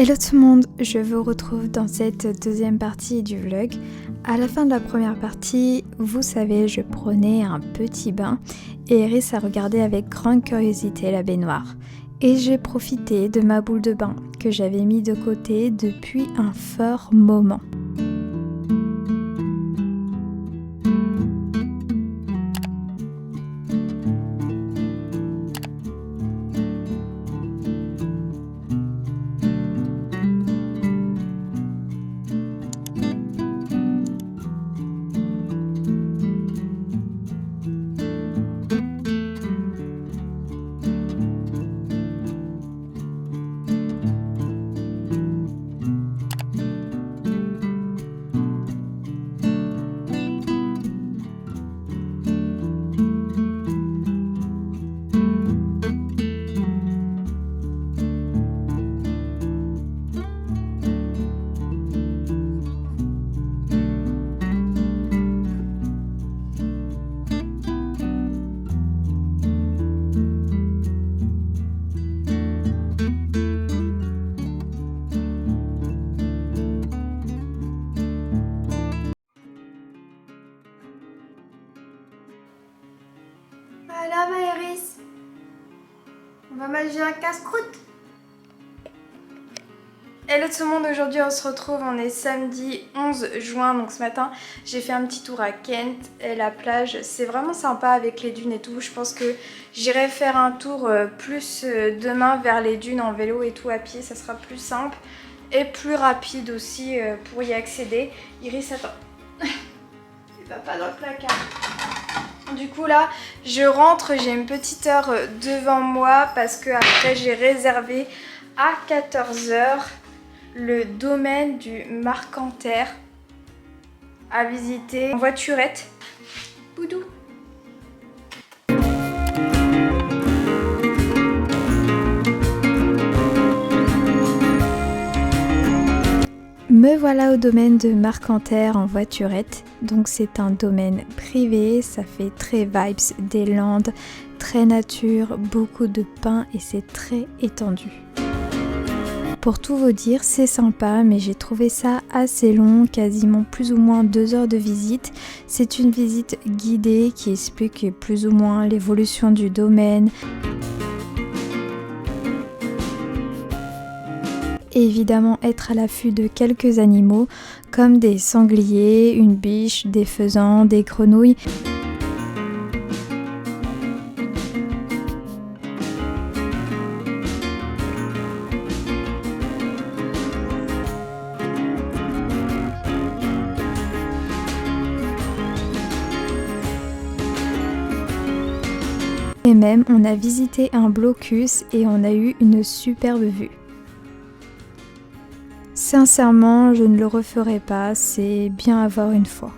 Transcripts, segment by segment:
Hello tout le monde, je vous retrouve dans cette deuxième partie du vlog. À la fin de la première partie, vous savez, je prenais un petit bain et Iris a regardé avec grande curiosité la baignoire. Et j'ai profité de ma boule de bain que j'avais mis de côté depuis un fort moment. Voilà ma Iris, on va manger un casse-croûte. Hello tout le monde, aujourd'hui on se retrouve, on est samedi 11 juin, donc ce matin j'ai fait un petit tour à Kent et la plage, c'est vraiment sympa avec les dunes et tout. Je pense que j'irai faire un tour plus demain vers les dunes en vélo et tout à pied, ça sera plus simple et plus rapide aussi pour y accéder. Iris, attends, il va pas dans le placard. Du coup là, je rentre, j'ai une petite heure devant moi parce que après j'ai réservé à 14 h le domaine du Marcanterre à visiter en voiturette. Boudou. Me voilà au domaine de Marcanterre en voiturette. Donc c'est un domaine privé, ça fait très vibes des Landes, très nature, beaucoup de pins et c'est très étendu. Pour tout vous dire, c'est sympa, mais j'ai trouvé ça assez long, quasiment plus ou moins 2 heures de visite. C'est une visite guidée qui explique plus ou moins l'évolution du domaine. Et évidemment être à l'affût de quelques animaux comme des sangliers, une biche, des faisans, des grenouilles. Et même on a visité un blocus et on a eu une superbe vue. Sincèrement, je ne le referai pas, c'est bien à voir une fois.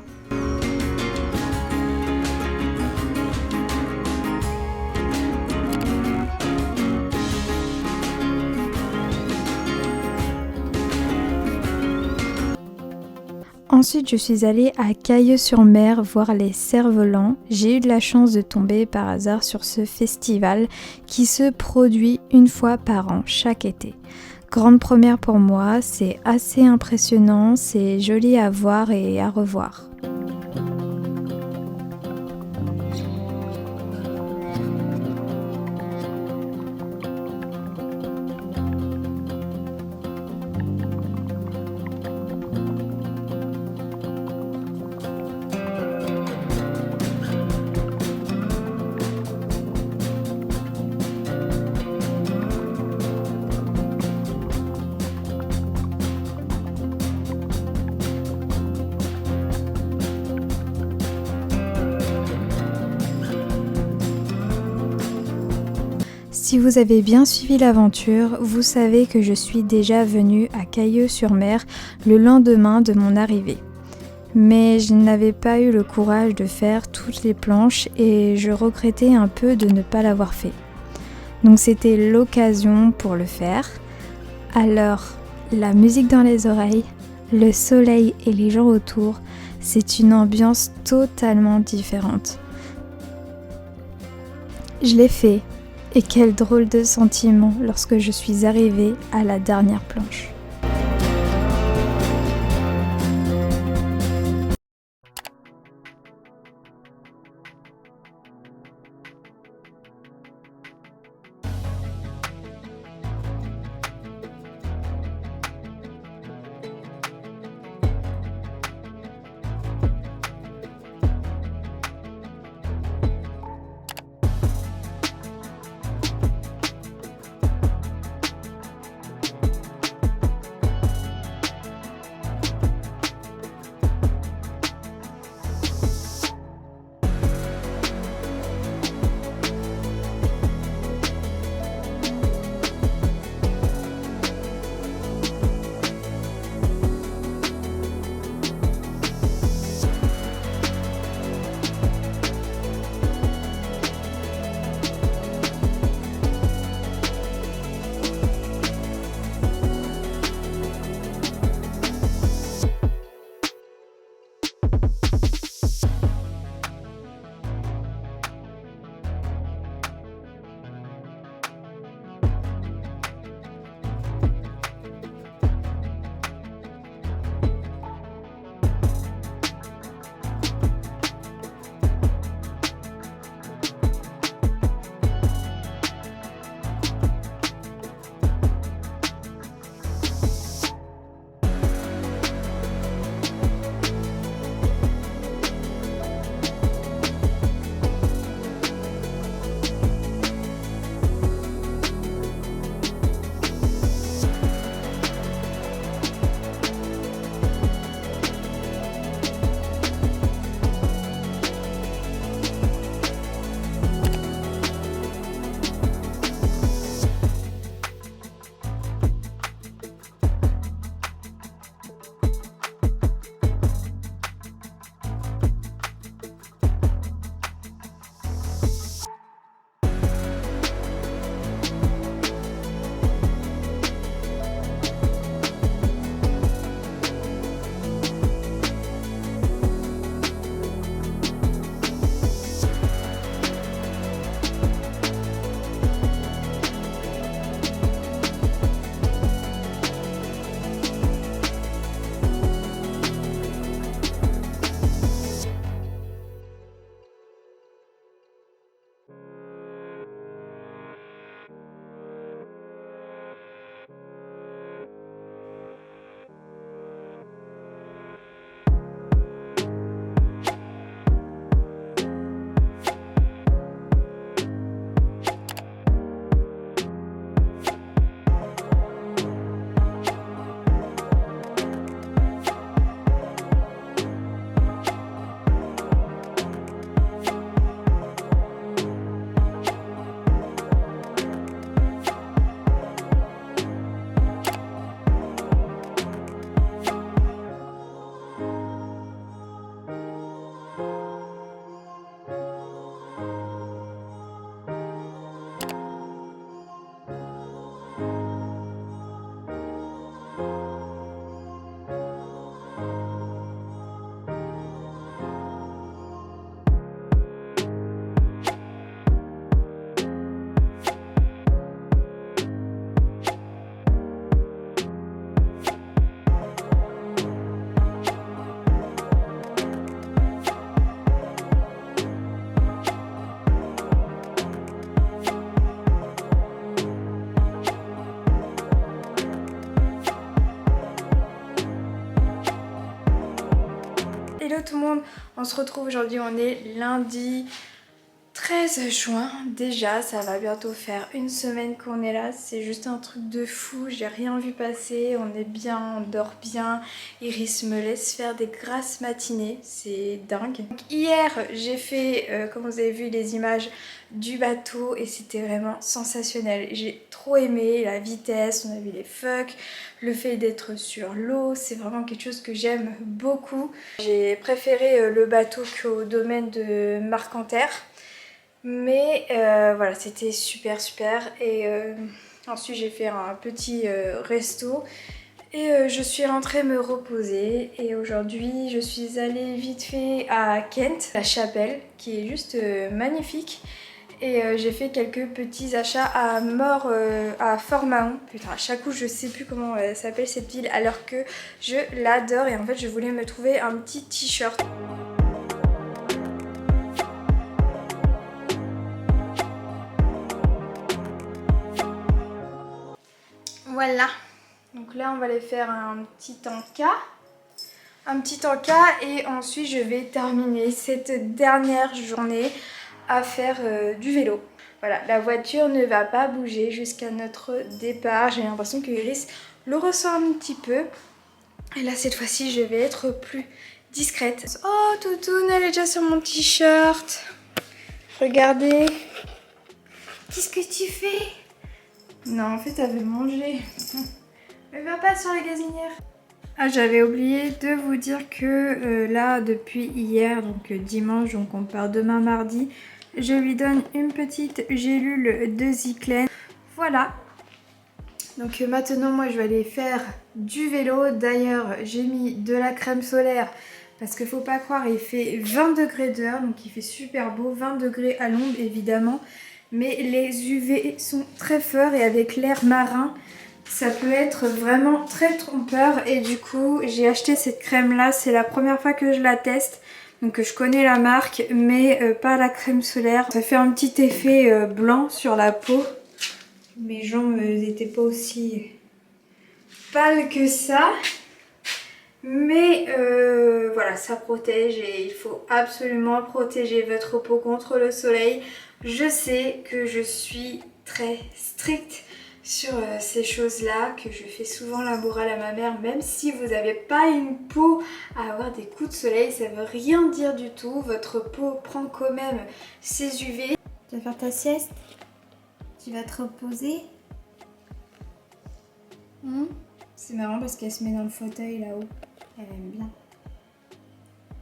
Ensuite, je suis allée à Cailleux-sur-Mer voir les cerfs-volants. J'ai eu de la chance de tomber par hasard sur ce festival qui se produit une fois par an, chaque été. Grande première pour moi, c'est assez impressionnant, c'est joli à voir et à revoir. Si vous avez bien suivi l'aventure, vous savez que je suis déjà venue à Cailleux-sur-Mer le lendemain de mon arrivée. Mais je n'avais pas eu le courage de faire toutes les planches et je regrettais un peu de ne pas l'avoir fait. Donc c'était l'occasion pour le faire. Alors, la musique dans les oreilles, le soleil et les gens autour, c'est une ambiance totalement différente. Je l'ai fait. Et quel drôle de sentiment lorsque je suis arrivée à la dernière planche. Hello tout le monde, on se retrouve aujourd'hui, on est lundi 13 juin. Déjà, ça va bientôt faire une semaine qu'on est là, c'est juste un truc de fou, j'ai rien vu passer, on est bien, on dort bien. Iris me laisse faire des grasses matinées, c'est dingue. Donc, hier, j'ai fait, comme vous avez vu, les images du bateau et c'était vraiment sensationnel. J'ai trop aimé la vitesse, on a vu les phoques, le fait d'être sur l'eau, c'est vraiment quelque chose que j'aime beaucoup. J'ai préféré le bateau qu'au domaine de Marcanterre. Mais voilà, c'était super et ensuite j'ai fait un petit resto et je suis rentrée me reposer et aujourd'hui je suis allée vite fait à Kent, la chapelle qui est juste magnifique et j'ai fait quelques petits achats à à Fort Mahon. Putain, à chaque coup je sais plus comment s'appelle cette ville alors que je l'adore et en fait je voulais me trouver un petit t-shirt. Voilà, donc là on va aller faire un petit encas et ensuite je vais terminer cette dernière journée à faire du vélo. Voilà, la voiture ne va pas bouger jusqu'à notre départ. J'ai l'impression que Iris le ressent un petit peu. Et là cette fois-ci je vais être plus discrète. Oh Toutoune, elle est déjà sur mon t-shirt. Regardez. Qu'est-ce que tu fais? Non, en fait, elle veut manger. Elle va pas sur la gazinière. Ah, j'avais oublié de vous dire que là, depuis hier, donc dimanche, donc on part demain mardi, je lui donne une petite gélule de Ziclène. Voilà. Donc maintenant, moi, je vais aller faire du vélo. D'ailleurs, j'ai mis de la crème solaire parce qu'il faut pas croire, il fait 20 degrés dehors, donc il fait super beau, 20 degrés à l'ombre évidemment. Mais les UV sont très forts et avec l'air marin, ça peut être vraiment très trompeur. Et du coup, j'ai acheté cette crème là, c'est la première fois que je la teste. Donc je connais la marque, mais pas la crème solaire. Ça fait un petit effet blanc sur la peau. Mes jambes n'étaient pas aussi pâles que ça. Mais voilà, ça protège et il faut absolument protéger votre peau contre le soleil. Je sais que je suis très stricte sur ces choses-là, que je fais souvent la morale à ma mère. Même si vous n'avez pas une peau à avoir des coups de soleil, ça veut rien dire du tout. Votre peau prend quand même ses UV. Tu vas faire ta sieste? Tu vas te reposer? C'est marrant parce qu'elle se met dans le fauteuil là-haut. Elle aime bien.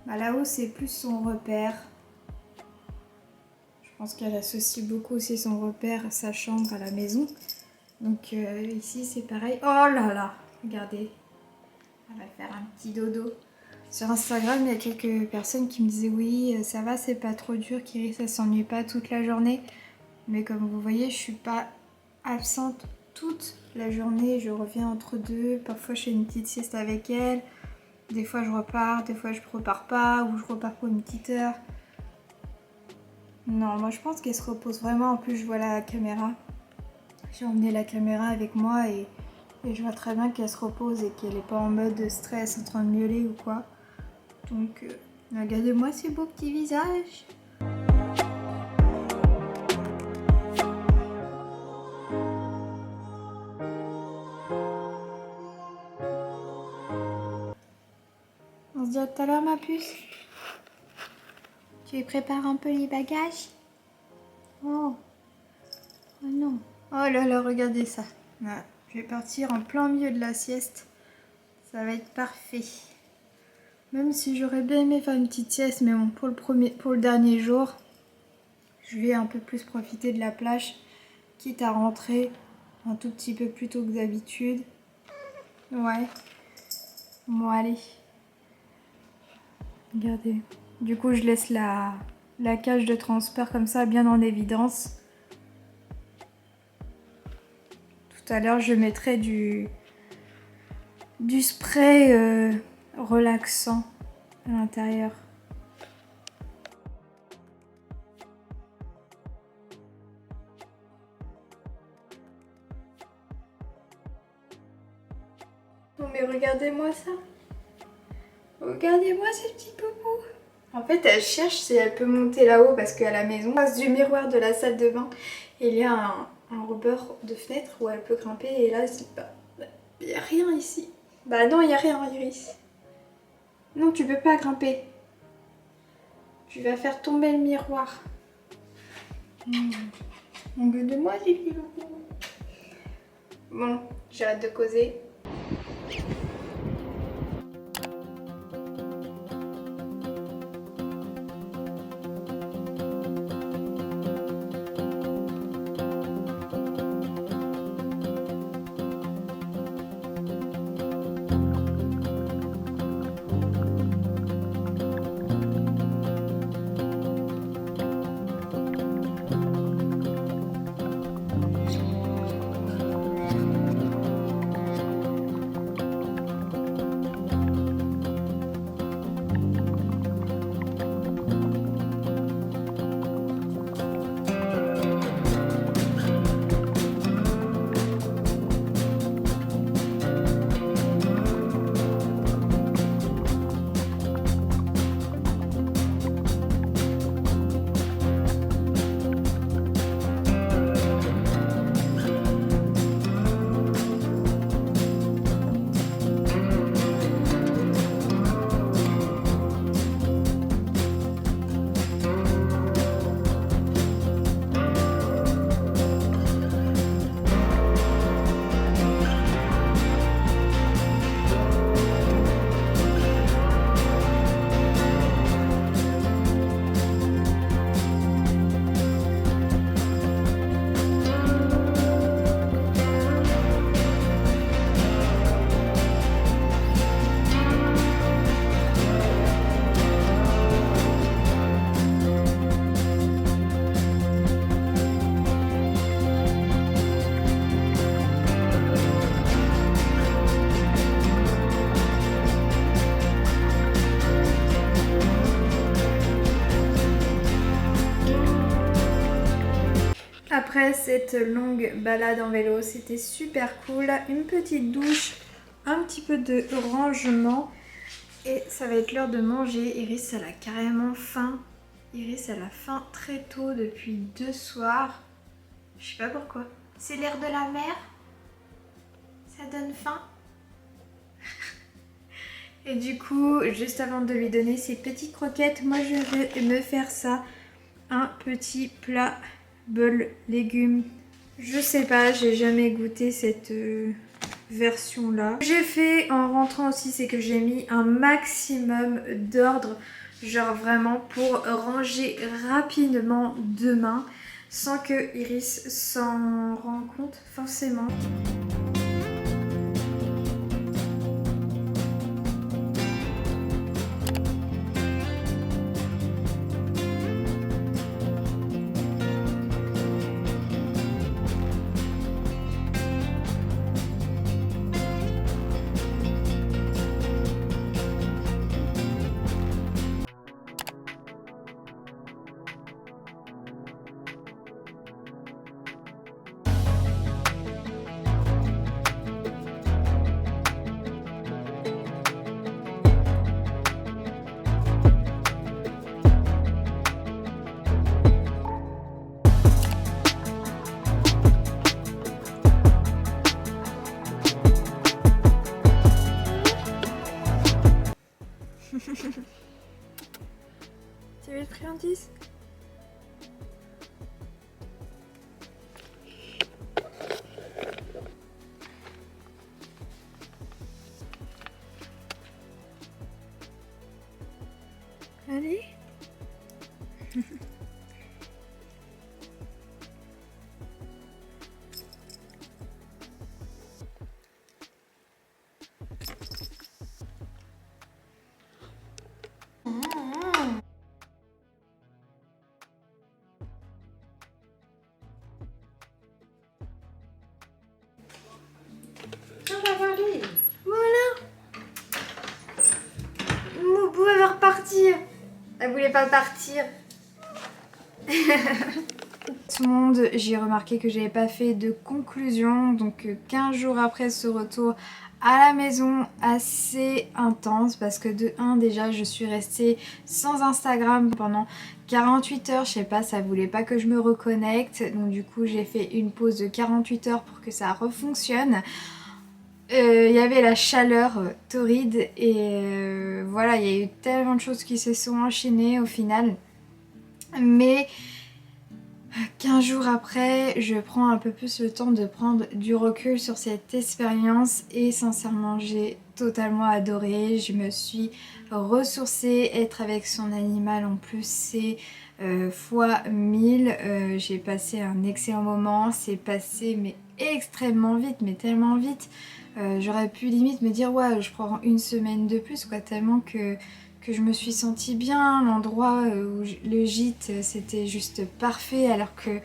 Bah, là-haut, c'est plus son repère. Je pense qu'elle associe beaucoup aussi son repère à sa chambre, à la maison. Donc ici, c'est pareil. Oh là là, regardez. Elle va faire un petit dodo. Sur Instagram, il y a quelques personnes qui me disaient oui, ça va, c'est pas trop dur, qu'Iris, ça s'ennuie pas toute la journée. Mais comme vous voyez, je suis pas absente toute la journée. Je reviens entre deux. Parfois, je fais une petite sieste avec elle. Des fois je repars, des fois je repars pas, ou je repars pour une petite heure. Non, moi je pense qu'elle se repose vraiment. En plus je vois la caméra. J'ai emmené la caméra avec moi et je vois très bien qu'elle se repose et qu'elle n'est pas en mode stress, en train de miauler ou quoi. Donc regardez-moi ce beau petit visage. On se dit à tout à l'heure ma puce. Tu lui prépares un peu les bagages? Oh. Oh non. Oh là là, regardez ça. Voilà. Je vais partir en plein milieu de la sieste. Ça va être parfait. Même si j'aurais bien aimé faire une petite sieste, mais bon, pour le dernier jour, je vais un peu plus profiter de la plage, quitte à rentrer un tout petit peu plus tôt que d'habitude. Ouais. Bon, allez. Regardez. Du coup, je laisse la cage de transfert comme ça, bien en évidence. Tout à l'heure, je mettrai du spray relaxant à l'intérieur. Non mais regardez-moi ça. Regardez-moi ces petits poupous. En fait, elle cherche si elle peut monter là-haut parce qu'à la maison, face du miroir de la salle de bain, il y a un rebord de fenêtre où elle peut grimper. Et là, il n'y a rien ici. Bah non, il n'y a rien, Iris. Non, tu peux pas grimper. Tu vas faire tomber le miroir. On veut de moi, les petits poupous. Bon, j'arrête de causer. Après cette longue balade en vélo, c'était super cool. Une petite douche, un petit peu de rangement et ça va être l'heure de manger. Iris, elle a carrément faim. Iris, elle a faim très tôt depuis 2 soirs. Je sais pas pourquoi. C'est l'air de la mer. Ça donne faim. Et du coup, juste avant de lui donner ses petites croquettes, moi je vais me faire ça. Un petit plat bol légumes. Je sais pas, j'ai jamais goûté cette version là. Ce que j'ai fait en rentrant aussi, c'est que j'ai mis un maximum d'ordre, genre vraiment pour ranger rapidement demain sans que Iris s'en rende compte forcément. Tu veux une friandise? Allez. Voilà. Moubou, elle va repartir. Elle voulait pas partir. Tout le monde, j'ai remarqué que j'avais pas fait de conclusion. Donc 15 jours après ce retour à la maison assez intense parce que de 1 déjà je suis restée sans Instagram pendant 48 heures, je sais pas, ça voulait pas que je me reconnecte, donc du coup j'ai fait une pause de 48 heures pour que ça refonctionne. Il y avait la chaleur torride et voilà, il y a eu tellement de choses qui se sont enchaînées au final. Mais 15 jours après, je prends un peu plus le temps de prendre du recul sur cette expérience et sincèrement, j'ai totalement adoré. Je me suis ressourcée, être avec son animal en plus, c'est fois 1000. J'ai passé un excellent moment, c'est passé mais extrêmement vite, mais tellement vite. J'aurais pu limite me dire ouais, je prends une semaine de plus quoi, tellement que je me suis sentie bien, l'endroit où le gîte c'était juste parfait alors que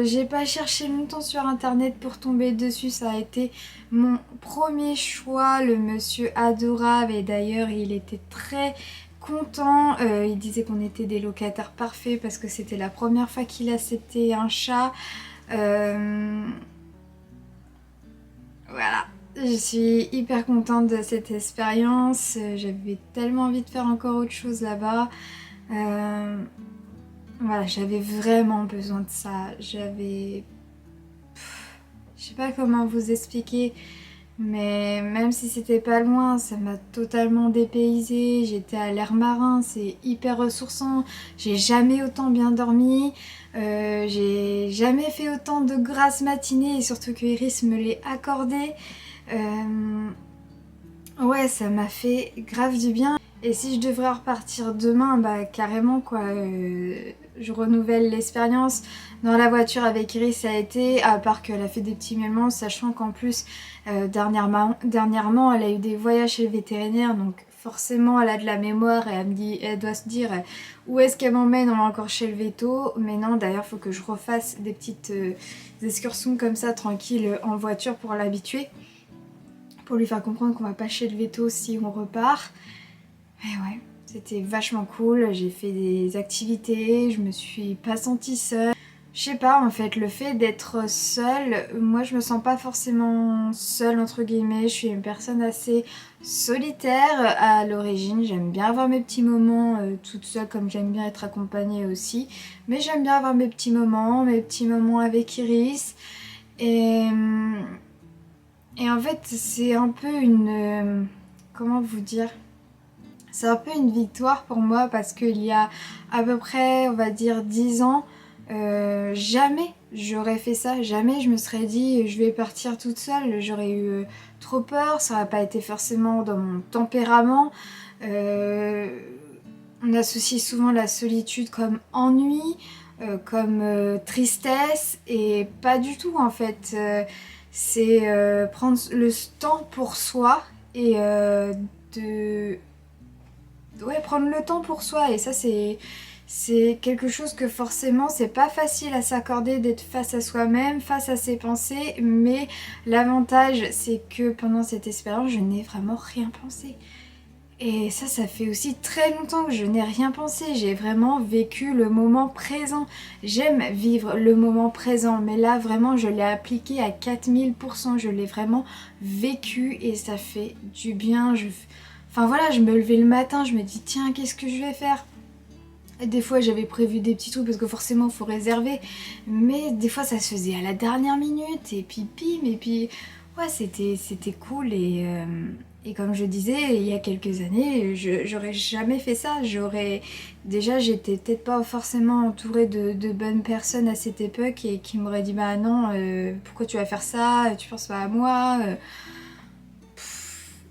j'ai pas cherché longtemps sur internet pour tomber dessus, ça a été mon premier choix, le monsieur adorable et d'ailleurs il était très content, il disait qu'on était des locataires parfaits parce que c'était la première fois qu'il acceptait un chat. Voilà, je suis hyper contente de cette expérience. J'avais tellement envie de faire encore autre chose là-bas. Voilà, j'avais vraiment besoin de ça. Je sais pas comment vous expliquer, mais même si c'était pas loin, ça m'a totalement dépaysée. J'étais à l'air marin, c'est hyper ressourçant. J'ai jamais autant bien dormi. J'ai jamais fait autant de grasses matinées et surtout que Iris me l'ait accordé. Ouais, ça m'a fait grave du bien. Et si je devrais repartir demain, bah carrément quoi, je renouvelle l'expérience. Dans la voiture avec Iris ça a été, à part qu'elle a fait des petits miaulements, sachant qu'en plus dernièrement elle a eu des voyages chez le vétérinaire, donc forcément elle a de la mémoire et elle doit se dire où est-ce qu'elle m'emmène, on va encore chez le véto. Mais non, d'ailleurs faut que je refasse des petites excursions comme ça tranquille en voiture pour l'habituer. Pour lui faire comprendre qu'on va pas chez le veto si on repart. Et ouais, c'était vachement cool, j'ai fait des activités, je me suis pas sentie seule. Je sais pas, en fait, le fait d'être seule, moi je me sens pas forcément seule entre guillemets, je suis une personne assez solitaire à l'origine, j'aime bien avoir mes petits moments toute seule comme j'aime bien être accompagnée aussi, mais j'aime bien avoir mes petits moments avec Iris et en fait c'est un peu une... comment vous dire, c'est un peu une victoire pour moi parce qu'il y a à peu près, on va dire, 10 ans, jamais j'aurais fait ça, jamais je me serais dit je vais partir toute seule, j'aurais eu trop peur, ça n'aurait pas été forcément dans mon tempérament. On associe souvent la solitude comme ennui, comme tristesse et pas du tout en fait. C'est prendre le temps pour soi et de ouais, prendre le temps pour soi et ça c'est quelque chose que forcément c'est pas facile à s'accorder d'être face à soi-même, face à ses pensées, mais l'avantage c'est que pendant cette expérience je n'ai vraiment rien pensé. Et ça fait aussi très longtemps que je n'ai rien pensé, j'ai vraiment vécu le moment présent. J'aime vivre le moment présent, mais là vraiment je l'ai appliqué à 4000%, je l'ai vraiment vécu et ça fait du bien. Enfin voilà, je me levais le matin, je me dis tiens qu'est-ce que je vais faire. Et des fois j'avais prévu des petits trucs parce que forcément il faut réserver, mais des fois ça se faisait à la dernière minute et puis pim et puis ouais c'était cool et comme je disais il y a quelques années j'aurais jamais fait ça, j'étais peut-être pas forcément entourée de bonnes personnes à cette époque et qui m'auraient dit bah non pourquoi tu vas faire ça, tu penses pas à moi.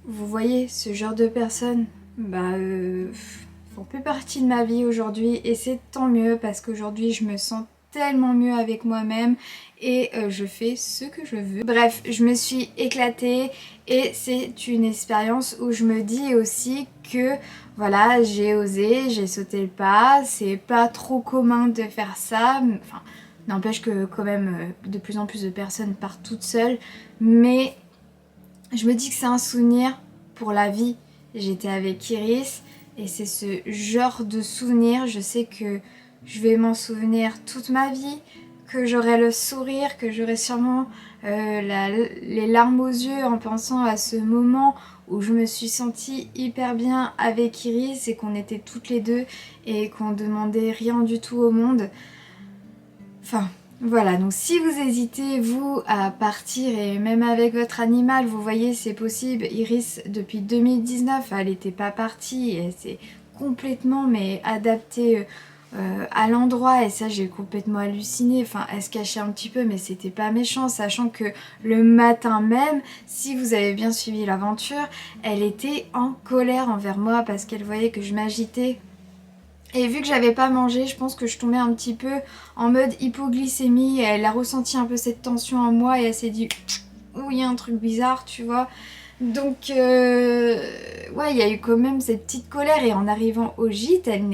Vous voyez, ce genre de personnes, font plus partie de ma vie aujourd'hui et c'est tant mieux parce qu'aujourd'hui je me sens tellement mieux avec moi-même et je fais ce que je veux. Bref, je me suis éclatée et c'est une expérience où je me dis aussi que voilà, j'ai osé, j'ai sauté le pas, c'est pas trop commun de faire ça, enfin, n'empêche que quand même de plus en plus de personnes partent toutes seules, mais je me dis que c'est un souvenir pour la vie. J'étais avec Iris et c'est ce genre de souvenir, je sais que je vais m'en souvenir toute ma vie, que j'aurai le sourire, que j'aurai sûrement les larmes aux yeux en pensant à ce moment où je me suis sentie hyper bien avec Iris et qu'on était toutes les deux et qu'on demandait rien du tout au monde. Enfin, voilà, donc si vous hésitez, vous, à partir, et même avec votre animal, vous voyez, c'est possible. Iris, depuis 2019, elle n'était pas partie, et elle s'est complètement adaptée à l'endroit, et ça, j'ai complètement halluciné. Enfin, elle se cachait un petit peu, mais c'était pas méchant, sachant que le matin même, si vous avez bien suivi l'aventure, elle était en colère envers moi parce qu'elle voyait que je m'agitais. Et vu que j'avais pas mangé, je pense que je tombais un petit peu en mode hypoglycémie. Elle a ressenti un peu cette tension en moi et elle s'est dit ouh, il y a un truc bizarre, tu vois. Donc ouais, il y a eu quand même cette petite colère et en arrivant au gîte, elle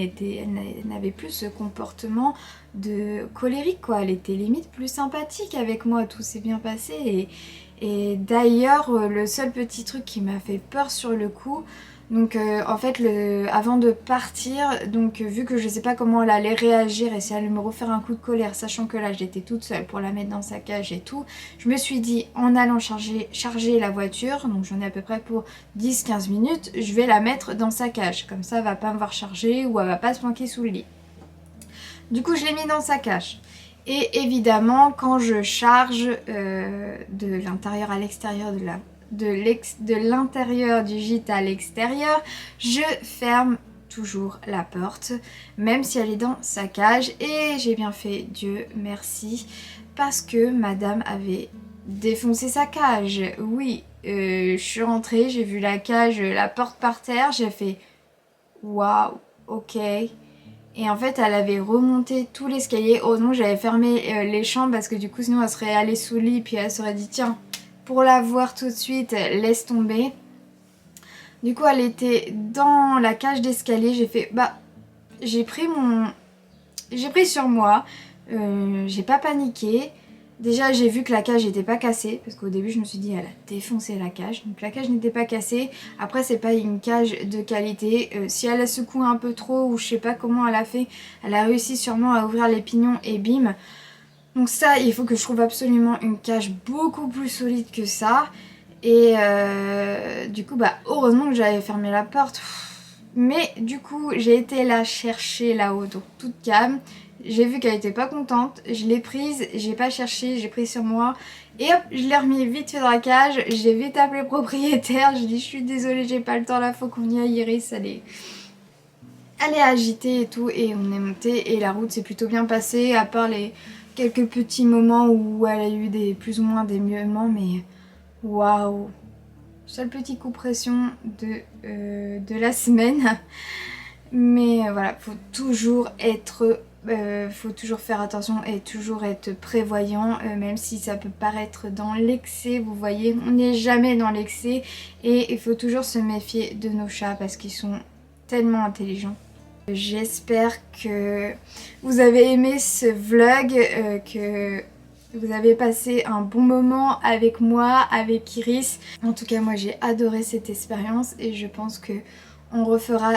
n'avait plus ce comportement de colérique, quoi. Elle était limite plus sympathique avec moi, tout s'est bien passé. Et d'ailleurs, le seul petit truc qui m'a fait peur sur le coup, donc en fait avant de partir, donc vu que je sais pas comment elle allait réagir et si elle allait me refaire un coup de colère, sachant que là j'étais toute seule pour la mettre dans sa cage et tout, je me suis dit en allant charger la voiture, donc j'en ai à peu près pour 10-15 minutes, je vais la mettre dans sa cage, comme ça elle va pas me voir charger ou elle va pas se planquer sous le lit. Du coup je l'ai mis dans sa cage. Et évidemment quand je charge de l'intérieur à l'extérieur de l'intérieur du gîte à l'extérieur, je ferme toujours la porte, même si elle est dans sa cage. Et j'ai bien fait, Dieu merci, parce que madame avait défoncé sa cage. Oui, je suis rentrée, j'ai vu la cage, la porte par terre, j'ai fait waouh, ok. Et en fait, elle avait remonté tout l'escalier. Heureusement, j'avais fermé les chambres parce que du coup, sinon, elle serait allée sous le lit puis elle serait dit tiens, pour la voir tout de suite, laisse tomber. Du coup, elle était dans la cage d'escalier. J'ai fait j'ai pris sur moi. J'ai pas paniqué. Déjà, j'ai vu que la cage n'était pas cassée parce qu'au début, je me suis dit elle a défoncé la cage. Donc la cage n'était pas cassée. Après, c'est pas une cage de qualité. Si elle a secoué un peu trop ou je sais pas comment elle a fait, elle a réussi sûrement à ouvrir les pignons et bim. Donc ça, il faut que je trouve absolument une cage beaucoup plus solide que ça. Et du coup, heureusement que j'avais fermé la porte. Mais du coup, j'ai été la chercher là-haut, donc toute calme. J'ai vu qu'elle était pas contente, je l'ai prise, j'ai pas cherché, j'ai pris sur moi. Et hop, je l'ai remis vite fait dans la cage, j'ai vite appelé le propriétaire, j'ai dit je suis désolée, j'ai pas le temps là, faut qu'on y aille, Iris, elle est agitée et tout. Et on est monté et la route s'est plutôt bien passée, à part les quelques petits moments où elle a eu plus ou moins des miaulements, mais waouh! Seul petit coup pression de la semaine. Mais voilà, faut toujours faire attention et toujours être prévoyant, même si ça peut paraître dans l'excès. Vous voyez, on n'est jamais dans l'excès et il faut toujours se méfier de nos chats parce qu'ils sont tellement intelligents. J'espère que vous avez aimé ce vlog, que vous avez passé un bon moment avec moi, avec Iris. En tout cas, moi j'ai adoré cette expérience et je pense que on repartira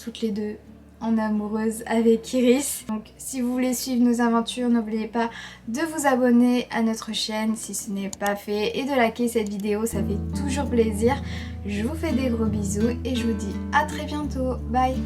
toutes les deux en amoureuse avec Iris. Donc si vous voulez suivre nos aventures, n'oubliez pas de vous abonner à notre chaîne si ce n'est pas fait et de liker cette vidéo, ça fait toujours plaisir. Je vous fais des gros bisous et je vous dis à très bientôt. Bye!